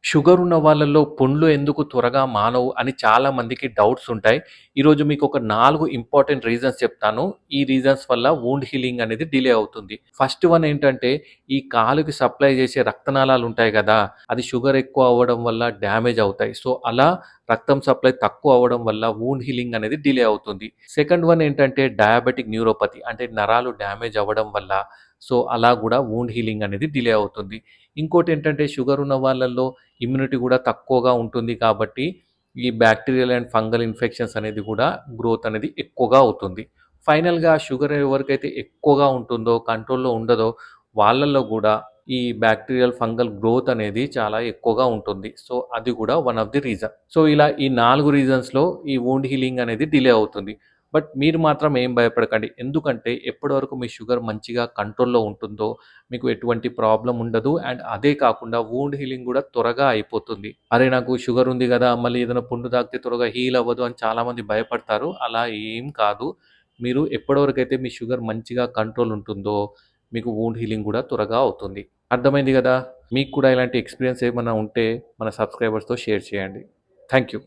Sugar ఉన్న వాళ్ళలో పుండ్లు ఎందుకు త్వరగా మానవు అని చాలా మందికి డౌట్స్ ఉంటాయి. ఈరోజు మీకు ఒక 4 ఇంపార్టెంట్ రీజన్స్ చెప్తాను. ఈ రీజన్స్ వల్ల వూండ్ హీలింగ్ అనేది డిలే అవుతుంది. ఫస్ట్ వన్ ఏంటంటే ఈ కాలుకి సప్లై చేసే రక్తనాళాలు ఉంటాయి కదా! అది షుగర్ ఎక్కువ అవ్వడం వల్ల డ్యామేజ్ అవుతాయి. సో, అలా రక్తం సప్లై తక్కువ అవ్వడం వల్ల వూండ్ హీలింగ్ అనేది డిలే అవుతుంది. సెకండ్ వన్ ఏంటంటే డయాబెటిక్ న్యూరోపతి అంటే నరాలు డ్యామేజ్ అవ్వడం వల్ల సో, అలా కూడా వూండ్ హీలింగ్ అనేది డిలే అవుతుంది. ఇంకోటేంటంటే షుగర్ ఉన్న వాళ్ళలో ఇమ్యూనిటీ కూడా తక్కువగా ఉంటుంది కాబట్టి ఈ బ్యాక్టీరియల్ అండ్ ఫంగల్ ఇన్ఫెక్షన్స్ అనేది కూడా గ్రోత్ అనేది ఎక్కువగా అవుతుంది. ఫైనల్‌గా షుగర్ ఎవరికైతే ఎక్కువగా ఉంటుందో, కంట్రోల్‌లో ఉండదో వాళ్ళలో గూడా ఈ బ్యాక్టీరియల్, ఫంగల్ గ్రోత్ అనేది చాలా ఎక్కువగా ఉంటుంది. సో, అది కూడా one of the reason. So, ఇలా ఈ 4 రీజన్స్‌లో ఈ వూండ్ హీలింగ్ అనేది డిలే అవుతుంది. బట్ మీరు మాత్రం ఏం భయపడకండి. ఎందుకంటే ఎప్పటి వరకు మీ షుగర్ మంచిగా కంట్రోల్‌లో ఉంటుందో మీకు ఎటువంటి ప్రాబ్లమ్ ఉండదు. అండ్ అదే కాకుండా వూండ్ హీలింగ్ కూడా త్వరగా అయిపోతుంది. అరే! నాకు షుగర్ ఉంది గదా! మళ్ళీ ఏదైనా పుండు తాకితే త్వరగా హీల్ అవ్వదు అని చాలామంది భయపడతారు. అలా ఏం కాదు. మీరు ఎప్పటివరకైతే మీ షుగర్ మంచిగా కంట్రోల్ ఉంటుందో మీకు వూండ్ హీలింగ్ కూడా త్వరగా అవుతుంది. అర్థమైంది గదా! మీకు కూడా ఇలాంటి ఎక్స్‌పీరియన్స్ ఏమన్నా ఉంటే మన సబ్‌స్క్రైబర్స్‌తో షేర్ చేయండి. Thank you.